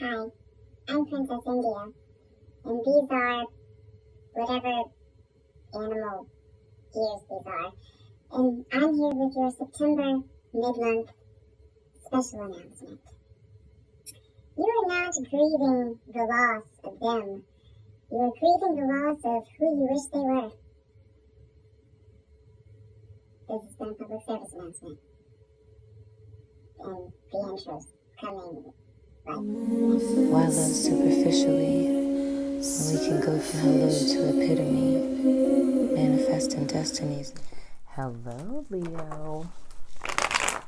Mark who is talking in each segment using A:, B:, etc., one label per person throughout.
A: Hi, I'm Princess India, and these are whatever animal ears these are. And I'm here with your September mid-month special announcement. You are not grieving the loss of them. You are grieving the loss of who you wish they were. This has been a public service announcement. And the intro's coming right.
B: While love superficially, we can go from hello to epitome, manifesting destinies. Hello, Leo.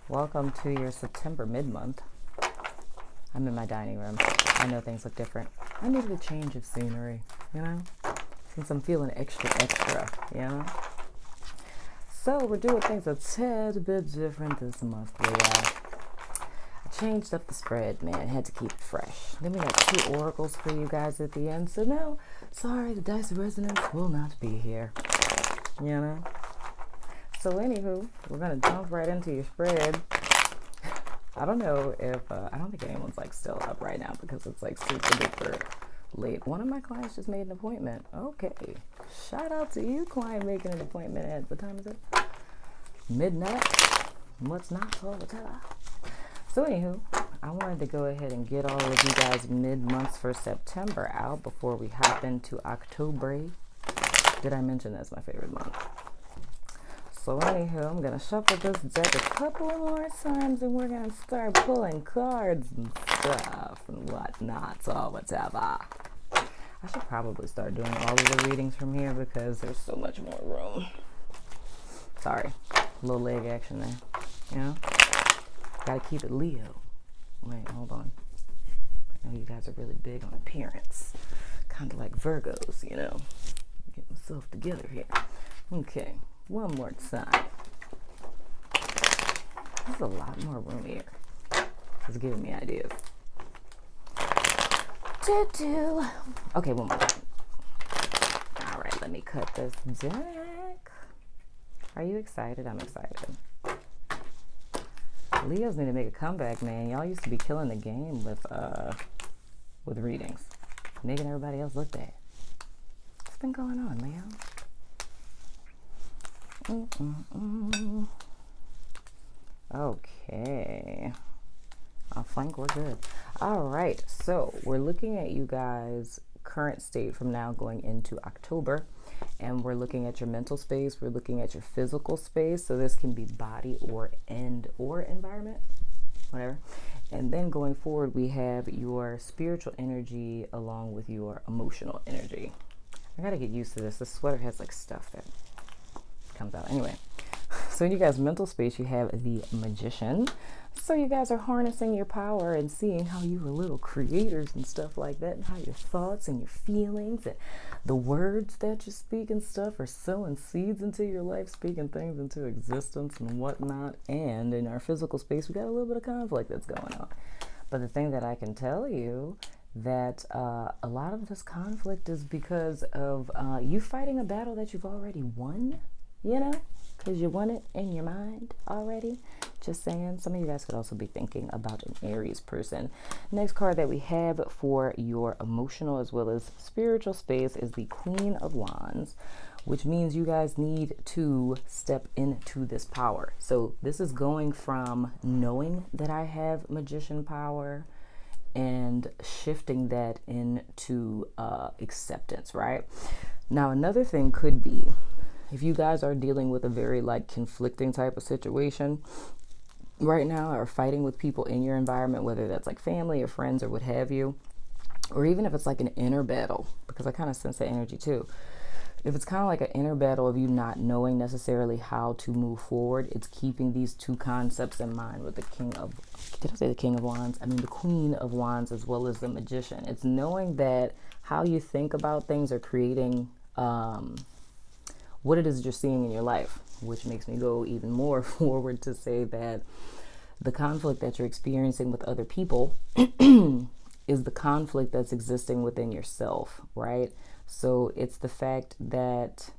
B: Welcome to your September mid-month. I'm in my dining room. I know things look different. I needed a change of scenery, since I'm feeling extra, So we're doing things a tad bit different this month, Leo. Changed up the spread, man. Had to keep it fresh. Then we got 2 oracles for you guys at the end. So no, sorry, the dice of resonance will not be here. So anywho, we're gonna jump right into your spread. I don't know if I don't think anyone's still up right now because it's super duper late. One of my clients just made an appointment. Okay, shout out to you, client, making an appointment at what time is it? Midnight. What's not told to tell. So anywho, I wanted to go ahead and get all of you guys mid-months for September out before we hop into October. Did I mention that's my favorite month? So anywho, I'm going to shuffle this deck a couple more times and we're going to start pulling cards and stuff and whatnot, so whatever. I should probably start doing all of the readings from here because there's so much more room. Sorry, little leg action there, Gotta keep it Leo. Wait, hold on. I know you guys are really big on appearance. Kind of like Virgos, Get myself together here. Okay, one more time. There's a lot more room here. It's giving me ideas. Okay, one more time. All right, let me cut this deck. Are you excited? I'm excited. Leos need to make a comeback, man. Y'all used to be killing the game with readings, making everybody else look bad. What's been going on, Leo? Okay. I think we're good. All right. So we're looking at you guys' current state from now going into October. And we're looking at your mental space. We're looking at your physical space. So this can be body or environment, whatever. And then going forward, we have your spiritual energy along with your emotional energy. I gotta get used to this. This sweater has stuff that comes out. Anyway, so in you guys' mental space, you have the Magician. So you guys are harnessing your power and seeing how you are little creators and stuff like that, and how your thoughts and your feelings and the words that you speak and stuff are sowing seeds into your life, speaking things into existence and whatnot. And in our physical space, we got a little bit of conflict that's going on. But the thing that I can tell you that a lot of this conflict is because of you fighting a battle that you've already won, because you won it in your mind already. Just saying. Some of you guys could also be thinking about an Aries person. Next card that we have for your emotional as well as spiritual space is the Queen of Wands, which means you guys need to step into this power. So this is going from knowing that I have magician power and shifting that into acceptance, right? Now, another thing could be if you guys are dealing with a very conflicting type of situation right now, or fighting with people in your environment, whether that's family or friends or what have you, or even if it's an inner battle, because I kind of sense that energy too. If it's kind of an inner battle of you not knowing necessarily how to move forward, it's keeping these 2 concepts in mind with the King of, did I say the King of Wands? I mean the Queen of Wands as well as the Magician. It's knowing that how you think about things are creating what it is you're seeing in your life, which makes me go even more forward to say that the conflict that you're experiencing with other people is the conflict that's existing within yourself, right? So it's the fact that,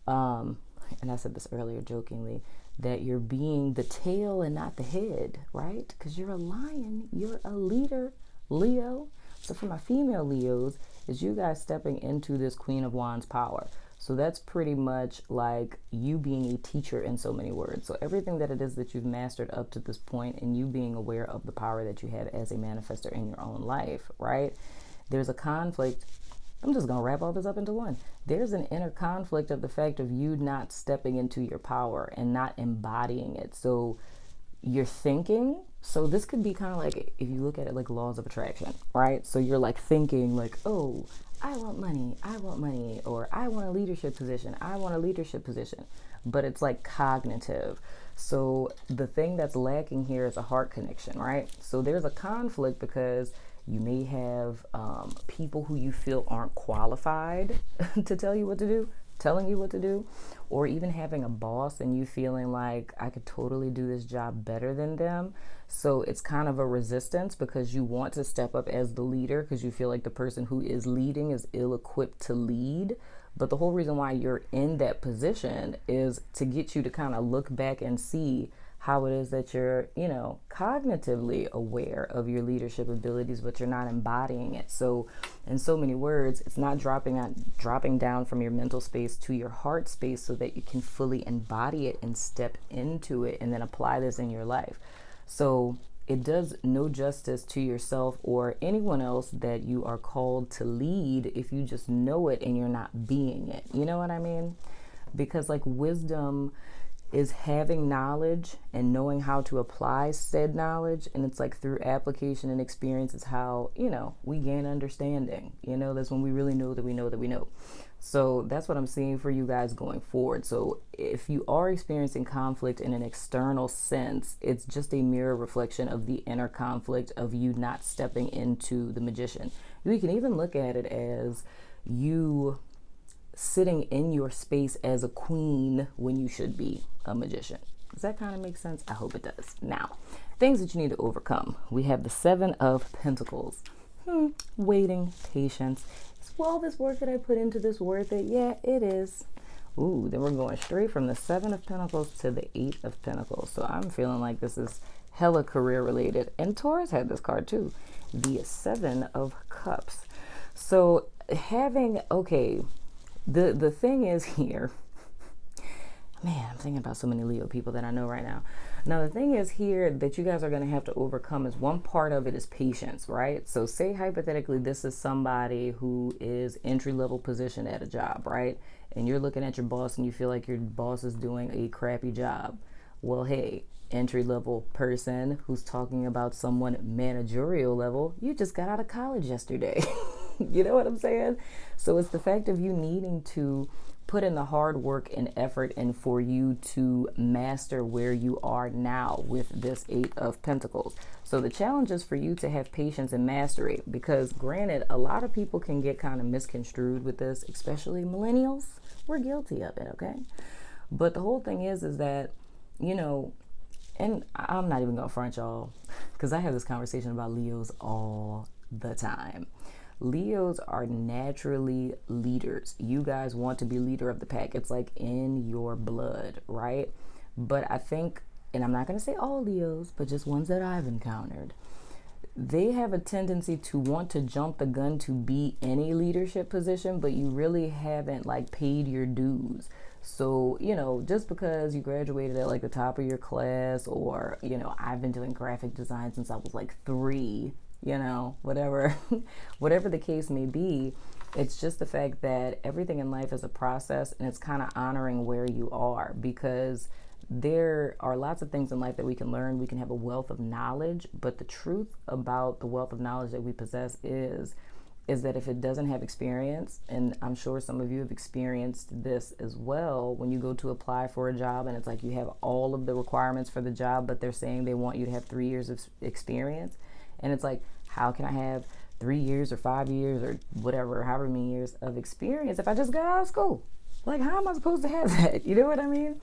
B: and I said this earlier jokingly, that you're being the tail and not the head, right? Because you're a lion, you're a leader Leo. So for my female Leos, is you guys stepping into this Queen of Wands power. So that's pretty much like you being a teacher in so many words. So everything that it is that you've mastered up to this point and you being aware of the power that you have as a manifestor in your own life, right? There's a conflict. I'm just going to wrap all this up into one. There's an inner conflict of the fact of you not stepping into your power and not embodying it. So you're thinking, so this could be kind of like, if you look at it like laws of attraction, right? So you're like thinking like, oh, I want money, or I want a leadership position, but it's like cognitive. So the thing that's lacking here is a heart connection, right? So there's a conflict because you may have people who you feel aren't qualified to tell you what to do, telling you what to do, or even having a boss and you feeling like I could totally do this job better than them. So it's kind of a resistance because you want to step up as the leader because you feel like the person who is leading is ill-equipped to lead. But the whole reason why you're in that position is to get you to kind of look back and see how it is that you're, cognitively aware of your leadership abilities, but you're not embodying it. So in so many words, it's not dropping down from your mental space to your heart space so that you can fully embody it and step into it and then apply this in your life. So it does no justice to yourself or anyone else that you are called to lead if you just know it and you're not being it. You know what I mean? Because like wisdom is having knowledge and knowing how to apply said knowledge. And it's like through application and experience is how, we gain understanding. That's when we really know that we know that we know. So that's what I'm seeing for you guys going forward. So if you are experiencing conflict in an external sense, it's just a mirror reflection of the inner conflict of you not stepping into the Magician. You can even look at it as you sitting in your space as a queen when you should be a magician. Does that kind of make sense? I hope it does. Now, things that you need to overcome. We have the 7 of Pentacles. Waiting, patience. Is all this work that I put into this worth it? Yeah, it is. Ooh, then we're going straight from the 7 of Pentacles to the 8 of Pentacles. So I'm feeling like this is hella career related. And Taurus had this card too. The 7 of Cups. So the thing is here, man, I'm thinking about so many Leo people that I know right now. Now, the thing is here that you guys are going to have to overcome is one part of it is patience, right? So say hypothetically, this is somebody who is entry-level position at a job, right? And you're looking at your boss and you feel like your boss is doing a crappy job. Well, hey, entry-level person who's talking about someone managerial level, you just got out of college yesterday. You know what I'm saying? So it's the fact of you needing to put in the hard work and effort and for you to master where you are now with this 8 of Pentacles. So the challenge is for you to have patience and mastery because granted, a lot of people can get kind of misconstrued with this, especially millennials. We're guilty of it, okay? But the whole thing is that, and I'm not even gonna front y'all because I have this conversation about Leos all the time. Leos are naturally leaders. You guys want to be leader of the pack. It's like in your blood, right? But I think, and I'm not going to say all Leos, but just ones that I've encountered, they have a tendency to want to jump the gun to be any leadership position, but you really haven't like paid your dues. So, just because you graduated at like the top of your class or, I've been doing graphic design since I was like 3, whatever the case may be, it's just the fact that everything in life is a process and it's kind of honoring where you are because there are lots of things in life that we can learn. We can have a wealth of knowledge, but the truth about the wealth of knowledge that we possess is that if it doesn't have experience, and I'm sure some of you have experienced this as well, when you go to apply for a job and it's like you have all of the requirements for the job, but they're saying they want you to have 3 years of experience. And it's like, how can I have 3 years or 5 years or whatever, however many years of experience if I just got out of school? Like, how am I supposed to have that? You know what I mean?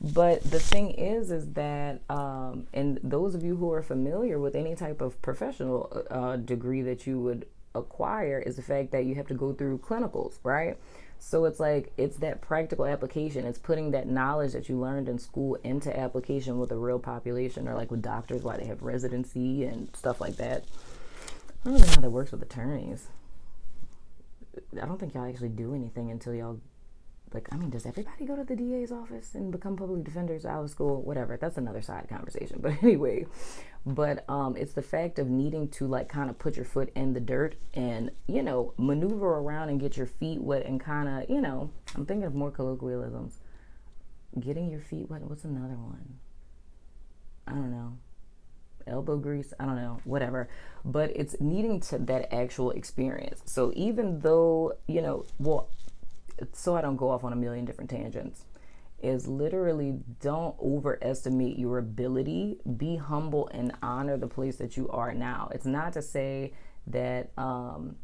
B: But the thing is that, and those of you who are familiar with any type of professional degree that you would acquire is the fact that you have to go through clinicals, right? So it's like, it's that practical application. It's putting that knowledge that you learned in school into application with a real population, or like with doctors, why they have residency and stuff like that. I don't know how that works with attorneys. I don't think y'all actually do anything until y'all, like, I mean, does everybody go to the DA's office and become public defenders out of school? Whatever. That's another side conversation. But anyway, it's the fact of needing to, like, kind of put your foot in the dirt and, you know, maneuver around and get your feet wet and kind of, you know, I'm thinking of more colloquialisms. Getting your feet wet. What's another one? I don't know. Elbow grease, I don't know, whatever. But it's needing to that actual experience. So even though, you know, well, so I don't go off on a million different tangents, is literally don't overestimate your ability. Be humble and honor the place that you are now. It's not to say that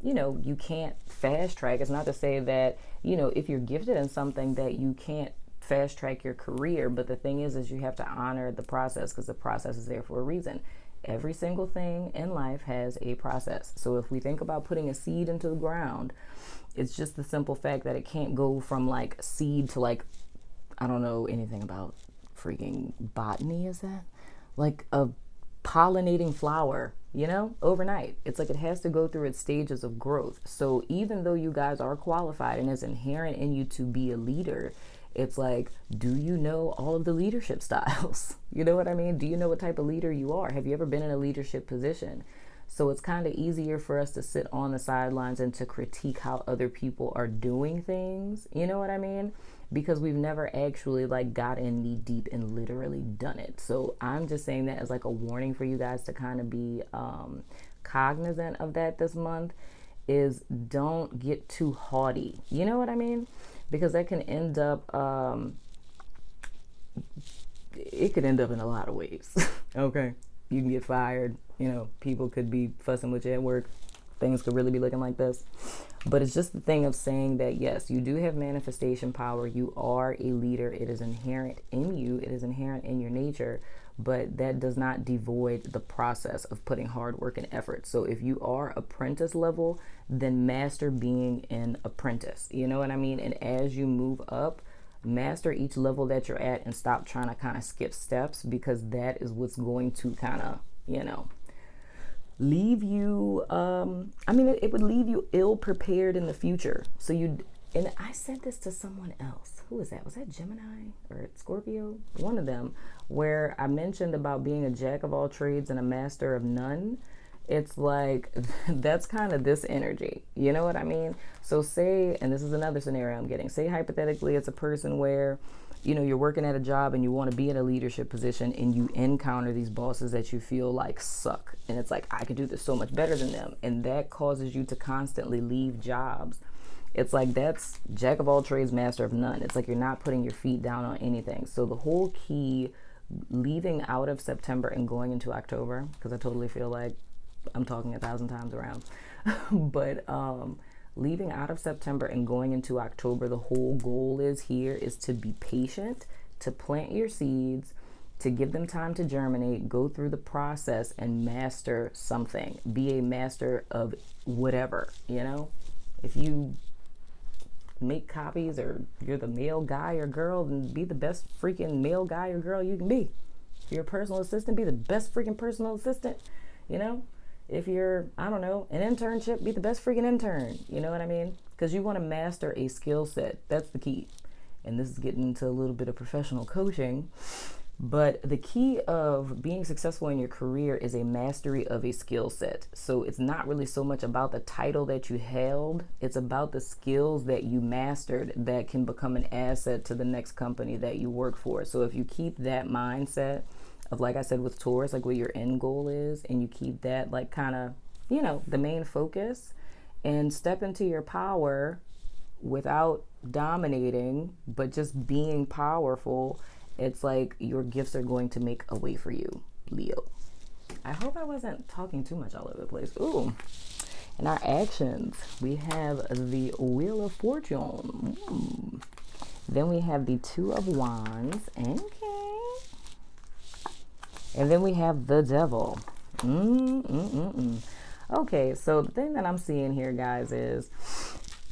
B: you know, you can't fast track. It's not to say that, you know, if you're gifted in something that you can't fast track your career. But the thing is you have to honor the process, because the process is there for a reason. Every single thing in life has a process. So if we think about putting a seed into the ground, it's just the simple fact that it can't go from like seed to like, I don't know anything about freaking botany, is that? Like a pollinating flower, you know, overnight. It's like it has to go through its stages of growth. So even though you guys are qualified and it's inherent in you to be a leader, it's like, do you know all of the leadership styles? You know what I mean? Do you know what type of leader you are? Have you ever been in a leadership position? So it's kind of easier for us to sit on the sidelines and to critique how other people are doing things. You know what I mean? Because we've never actually like got in knee deep and literally done it. So I'm just saying that as like a warning for you guys to kind of be cognizant of that this month, is don't get too haughty. You know what I mean? Because that can end up, it could end up in a lot of ways. Okay. You can get fired. You know, people could be fussing with you at work. Things could really be looking like this. But it's just the thing of saying that, yes, you do have manifestation power. You are a leader. It is inherent in you. It is inherent in your nature. But that does not devoid the process of putting hard work and effort. So if you are apprentice level, then master being an apprentice. You know what I mean? And as you move up, master each level that you're at and stop trying to kind of skip steps, because that is what's going to kind of, you know, leave you, it would leave you ill prepared in the future. So and I said this to someone else. Who was that? Was that Gemini or Scorpio? One of them, where I mentioned about being a jack of all trades and a master of none. It's like, that's kind of this energy. You know what I mean? So say, and this is another scenario I'm getting, say hypothetically it's a person where, you know, you're working at a job and you want to be in a leadership position and you encounter these bosses that you feel like suck. And it's like, I could do this so much better than them. And that causes you to constantly leave jobs. It's like, that's jack of all trades, master of none. It's like you're not putting your feet down on anything. So the whole key, leaving out of September and going into October, because I totally feel like I'm talking 1,000 times around, but leaving out of September and going into October, the whole goal is to be patient, to plant your seeds, to give them time to germinate, go through the process and master something. Be a master of whatever, you know? If you make copies, or you're the male guy or girl, then be the best freaking male guy or girl you can be. If you're a personal assistant, be the best freaking personal assistant, you know? If you're, I don't know, an internship, be the best freaking intern. You know what I mean? Because you want to master a skill set. That's the key. And this is getting into a little bit of professional coaching. But the key of being successful in your career is a mastery of a skill set. So it's not really so much about the title that you held. It's about the skills that you mastered that can become an asset to the next company that you work for. So if you keep that mindset of, like I said, with Taurus, like what your end goal is, and you keep that like kind of, you know, the main focus, and step into your power without dominating, but just being powerful, it's like your gifts are going to make a way for you, Leo. I hope I wasn't talking too much all over the place. Ooh. In our actions, we have the Wheel of Fortune. Then we have the Two of Wands. Okay. And then we have the Devil. Okay, so the thing that I'm seeing here, guys, is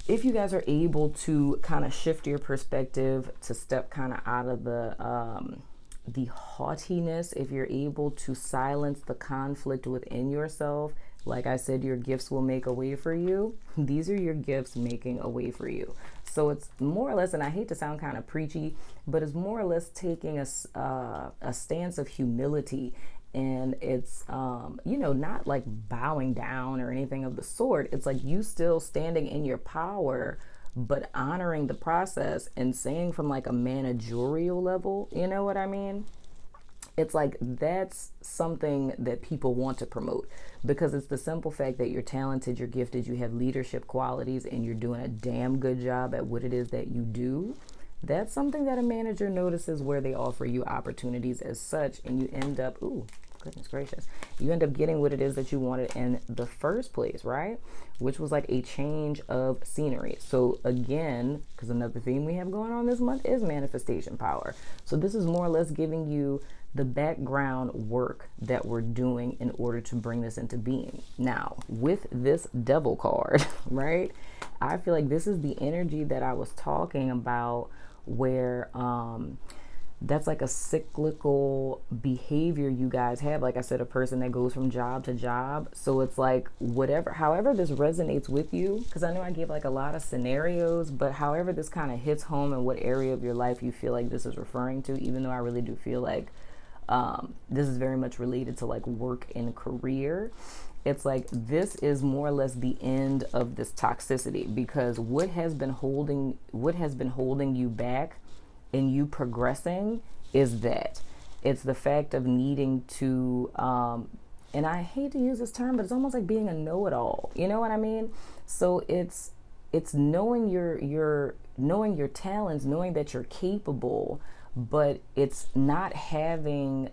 B: if you guys are able to kind of shift your perspective to step kind of out of the haughtiness, if you're able to silence the conflict within yourself, Like I said, your gifts will make a way for you. These are your gifts making a way for you. So it's more or less, and I hate to sound kind of preachy, but it's more or less taking a stance of humility. And it's, not like bowing down or anything of the sort. It's like you still standing in your power, but honoring the process and saying from like a managerial level, you know what I mean? It's like that's something that people want to promote because it's the simple fact that you're talented, you're gifted, you have leadership qualities, and you're doing a damn good job at what it is that you do. That's something that a manager notices where they offer you opportunities as such, and you end up, ooh, goodness gracious, you end up getting what it is that you wanted in the first place, right? Which was like a change of scenery. So again, because another theme we have going on this month is manifestation power. So this is more or less giving you the background work that we're doing in order to bring this into being. Now, with this devil card, right? I feel like this is the energy that I was talking about where that's like a cyclical behavior you guys have. Like I said, a person that goes from job to job. So it's like whatever, however this resonates with you, because I know I gave like a lot of scenarios, but however this kind of hits home in what area of your life you feel like this is referring to, even though I really do feel like this is very much related to like work and career. It's like this is more or less the end of this toxicity, because what has been holding you back in you progressing is that it's the fact of needing to and I hate to use this term, but it's almost like being a know-it-all, you know what I mean? So it's knowing your knowing your talents, knowing that you're capable, but it's not having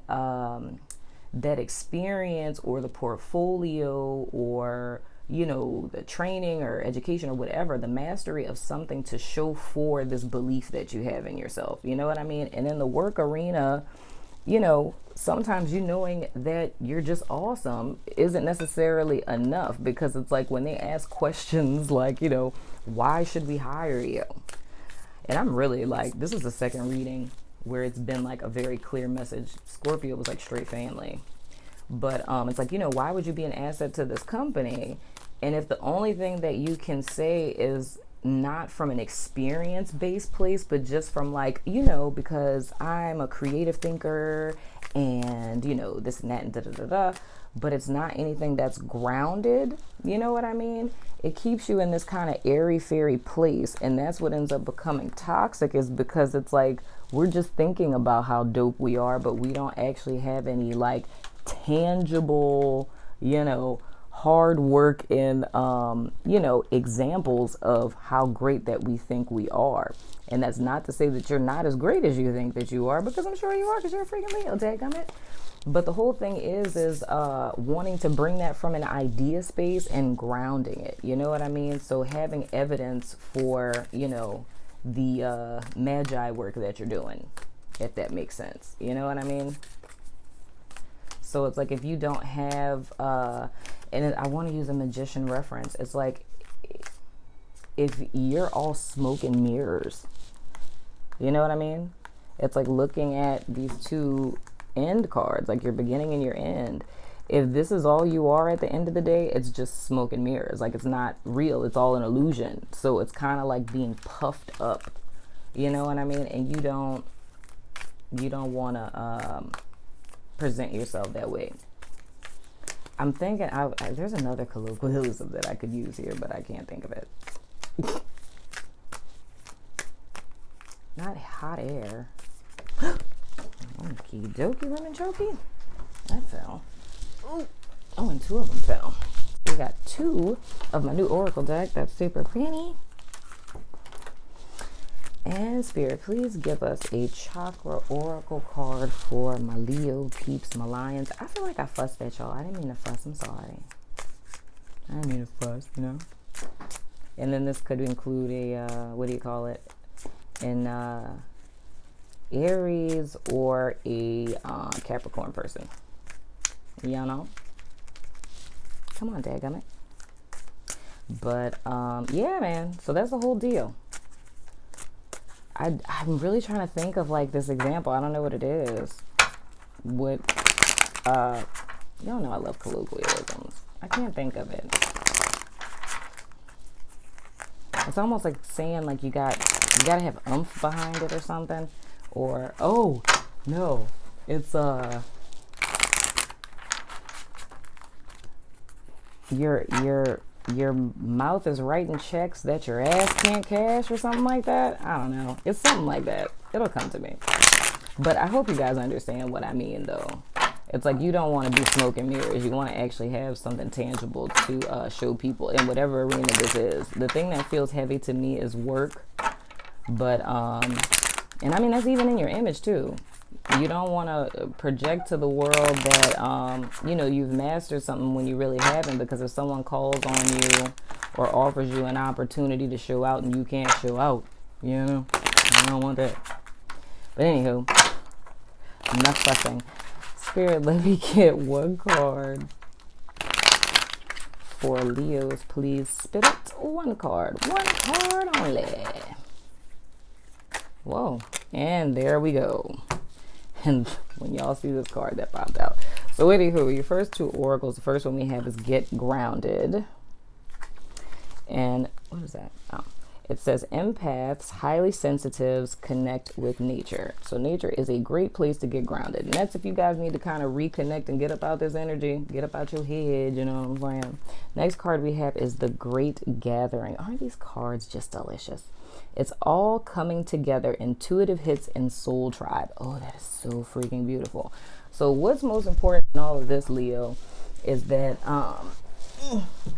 B: that experience or the portfolio or the training or education or whatever, the mastery of something to show for this belief that you have in yourself, you know what I mean? And in the work arena, sometimes knowing that you're just awesome isn't necessarily enough, because it's like when they ask questions like, why should we hire you? And I'm really like, this is the second reading where it's been like a very clear message. Scorpio was like straight family. But it's like, why would you be an asset to this company? And if the only thing that you can say is not from an experience-based place, but just from like, because I'm a creative thinker and, this and that and da-da-da-da, but it's not anything that's grounded, you know what I mean? It keeps you in this kind of airy-fairy place, and that's what ends up becoming toxic, is because it's like we're just thinking about how dope we are, but we don't actually have any like tangible, hard work and examples of how great that we think we are. And that's not to say that you're not as great as you think that you are, because I'm sure you are, because you're a freaking Leo, dadgummit. But the whole thing is wanting to bring that from an idea space and grounding it, you know what I mean? So having evidence for, the magi work that you're doing, if that makes sense, you know what I mean? So it's like if you don't have, and I want to use a magician reference, it's like if you're all smoke and mirrors, you know what I mean? It's like looking at these two end cards, like your beginning and your end. If this is all you are at the end of the day, it's just smoke and mirrors. Like it's not real, it's all an illusion. So it's kind of like being puffed up, you know what I mean? And you don't want to present yourself that way. I'm thinking there's another colloquialism that I could use here, but I can't think of it. Not hot air. Okie dokie, lemon chokey. That fell. Ooh. Oh, and two of them fell. We got two of my new Oracle deck. That's super pretty. And Spirit, please give us a chakra oracle card for my Leo peeps, my lions. I feel like I fussed at y'all. I didn't mean to fuss. I'm sorry. I didn't mean to fuss, And then this could include a, what do you call it? An Aries or a Capricorn person. Y'all know? Come on, dadgummit. But, yeah, man. So that's the whole deal. I'm really trying to think of like this example. I don't know what it is. Y'all know I love colloquialisms. I can't think of it. It's almost like saying like you gotta have oomph behind it or something. Or oh no, it's your mouth is writing checks that your ass can't cash or something like that. I don't know. It's something like that. It'll come to me. But I hope you guys understand what I mean, though. It's like you don't want to be smoke and mirrors. You want to actually have something tangible to show people in whatever arena this is. The thing that feels heavy to me is work. But, and I mean, that's even in your image, too. You don't want to project to the world that, you know, you've mastered something when you really haven't, because if someone calls on you or offers you an opportunity to show out and you can't show out, you know, I don't want that. But anywho, enough fussing. Spirit, let me get one card for Leos, please. Spit it. One card only. Whoa, and there we go. And when y'all see this card that popped out. So anywho, your first two oracles, the first one we have is Get Grounded. And what is that? Oh, it says empaths, highly sensitives, connect with nature. So nature is a great place to get grounded. And that's if you guys need to kind of reconnect and get up out this energy, get up out your head, you know what I'm saying? Next card we have is the Great Gathering. Aren't these cards just delicious? It's all coming together, intuitive hits and soul tribe. Oh, that is so freaking beautiful. So what's most important in all of this, Leo, is that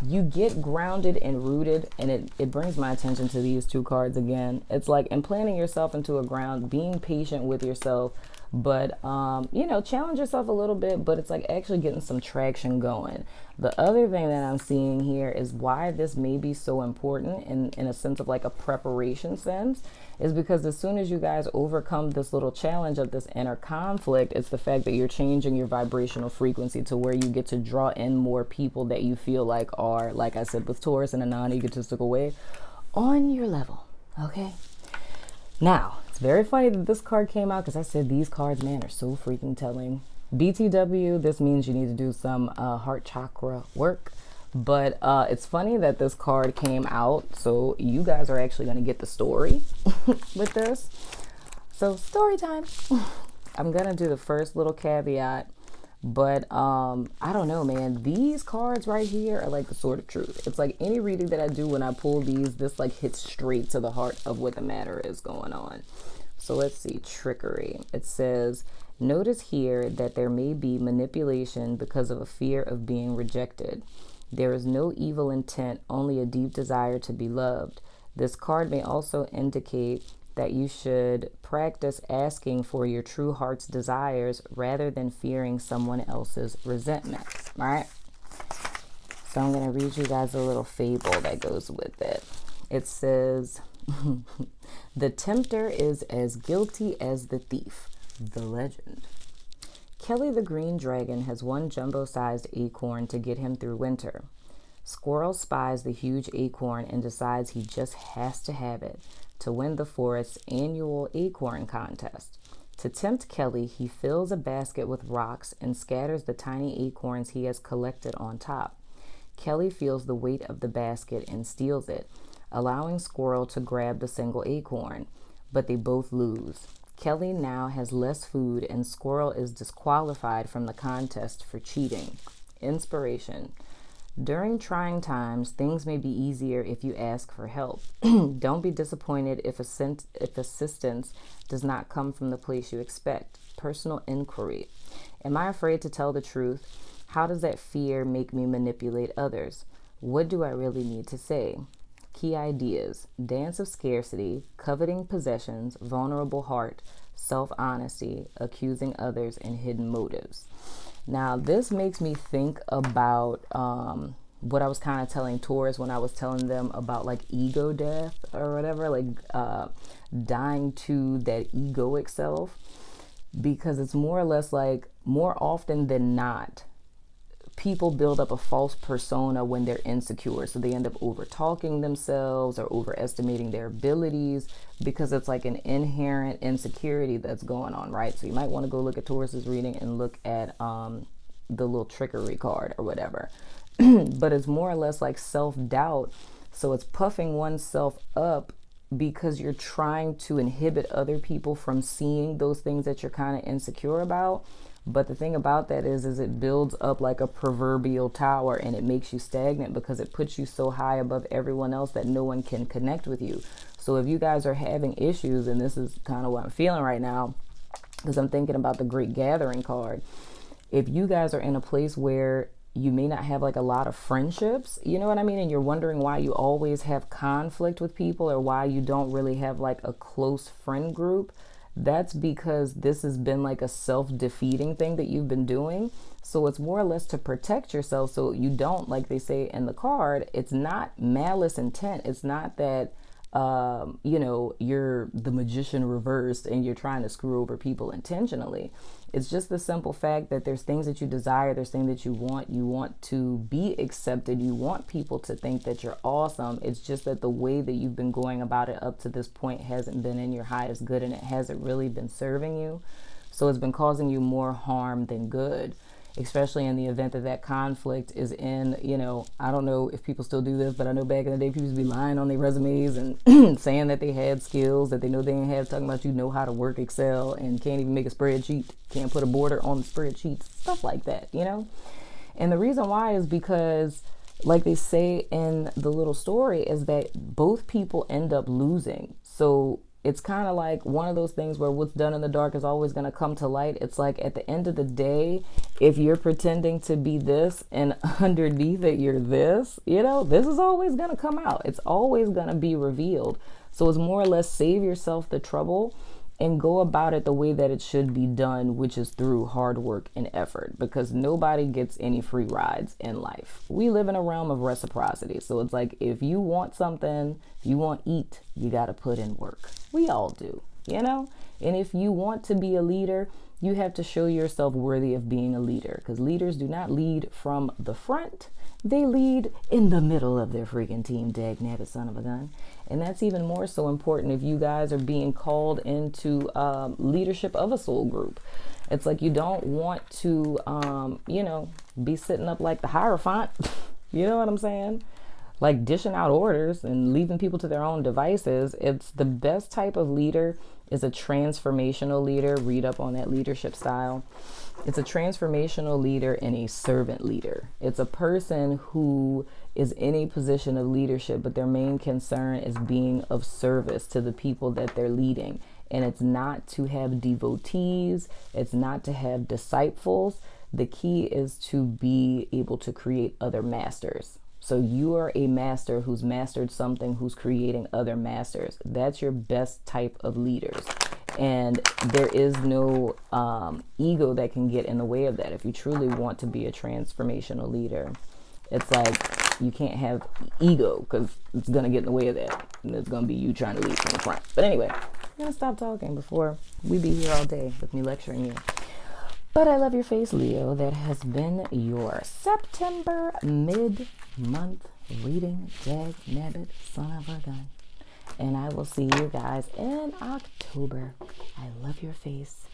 B: you get grounded and rooted, and it brings my attention to these two cards again. It's like implanting yourself into a ground, being patient with yourself, but you know, challenge yourself a little bit, but it's like actually getting some traction going. The other thing that I'm seeing here is why this may be so important in a sense of like a preparation sense, is because as soon as you guys overcome this little challenge of this inner conflict, it's the fact that you're changing your vibrational frequency to where you get to draw in more people that you feel like are, like I said, with Taurus in a non-egotistical way, on your level. Okay. Now, it's very funny that this card came out because I said these cards, man, are so freaking telling. BTW, this means you need to do some heart chakra work. But it's funny that this card came out, so you guys are actually going to get the story with this. So, story time. I'm going to do the first little caveat. But I don't know, man. These cards right here are like the sword of truth. It's like any reading that I do when I pull these, this like hits straight to the heart of what the matter is going on. So let's see. Trickery. It says, notice here that there may be manipulation because of a fear of being rejected. There is no evil intent, only a deep desire to be loved. This card may also indicate that you should practice asking for your true heart's desires rather than fearing someone else's resentment. All right. So I'm going to read you guys a little fable that goes with it. It says, the tempter is as guilty as the thief. The legend. Kelly the Green Dragon has one jumbo-sized acorn to get him through winter. Squirrel spies the huge acorn and decides he just has to have it to win the forest's annual acorn contest. To tempt Kelly, he fills a basket with rocks and scatters the tiny acorns he has collected on top. Kelly feels the weight of the basket and steals it, allowing Squirrel to grab the single acorn, but they both lose. Kelly now has less food and Squirrel is disqualified from the contest for cheating. Inspiration. During trying times, things may be easier if you ask for help. Don't be disappointed if assistance does not come from the place you expect. Personal inquiry. Am I afraid to tell the truth? How does that fear make me manipulate others? What do I really need to say? Key ideas: dance of scarcity, coveting possessions, vulnerable heart, self-honesty, accusing others, and hidden motives. Now, this makes me think about what I was kind of telling Taurus when I was telling them about like ego death or whatever, like dying to that egoic self, because it's more or less like more often than not, people build up a false persona when they're insecure. So they end up over talking themselves or overestimating their abilities because it's like an inherent insecurity that's going on, right? So you might want to go look at Taurus's reading and look at the little trickery card or whatever. but it's more or less like self-doubt. So it's puffing oneself up because you're trying to inhibit other people from seeing those things that you're kind of insecure about. But the thing about that is it builds up like a proverbial tower, and it makes you stagnant because it puts you so high above everyone else that no one can connect with you. So if you guys are having issues, and this is kind of what I'm feeling right now, because I'm thinking about the Great Gathering card. If you guys are in a place where you may not have like a lot of friendships, you know what I mean? And you're wondering why you always have conflict with people, or why you don't really have like a close friend group. That's because this has been like a self-defeating thing that you've been doing. So it's more or less to protect yourself so you don't, like they say in the card, it's not malice intent. It's not that you're the magician reversed and you're trying to screw over people intentionally. It's just the simple fact that there's things that you desire, there's things that you want to be accepted, you want people to think that you're awesome. It's just that the way that you've been going about it up to this point hasn't been in your highest good, and it hasn't really been serving you. So it's been causing you more harm than good, especially in the event that that conflict is in, I don't know if people still do this, but I know back in the day, people used to be lying on their resumes and saying that they had skills that they know they didn't have, talking about you know how to work Excel and can't even make a spreadsheet, can't put a border on the spreadsheet, stuff like that, And the reason why is because, like they say in the little story, is that both people end up losing. So it's kind of like one of those things where what's done in the dark is always going to come to light. It's like at the end of the day, if you're pretending to be this and underneath it you're this, this is always going to come out. It's always going to be revealed. So it's more or less save yourself the trouble and go about it the way that it should be done, which is through hard work and effort, because nobody gets any free rides in life. We live in a realm of reciprocity. So it's like, if you want something, if you want to eat, you got to put in work. We all do, And if you want to be a leader, you have to show yourself worthy of being a leader, because leaders do not lead from the front. They lead in the middle of their freaking team, dag nabbit son of a gun. And that's even more so important if you guys are being called into leadership of a soul group. It's like you don't want to, be sitting up like the Hierophant. You know what I'm saying? Like dishing out orders and leaving people to their own devices. It's the best type of leader is a transformational leader. Read up on that leadership style. It's a transformational leader and a servant leader. It's a person who is in a position of leadership, but their main concern is being of service to the people that they're leading. And it's not to have devotees. It's not to have disciples. The key is to be able to create other masters. So you are a master who's mastered something, who's creating other masters. That's your best type of leaders. And there is no ego that can get in the way of that. If you truly want to be a transformational leader, it's like you can't have ego, because it's going to get in the way of that. And it's going to be you trying to lead from the front. But anyway, I'm going to stop talking before we be here all day with me lecturing you. But I love your face, Leo. That has been your September mid-month reading, dag nabbit son of a gun. And I will see you guys in October. I love your face.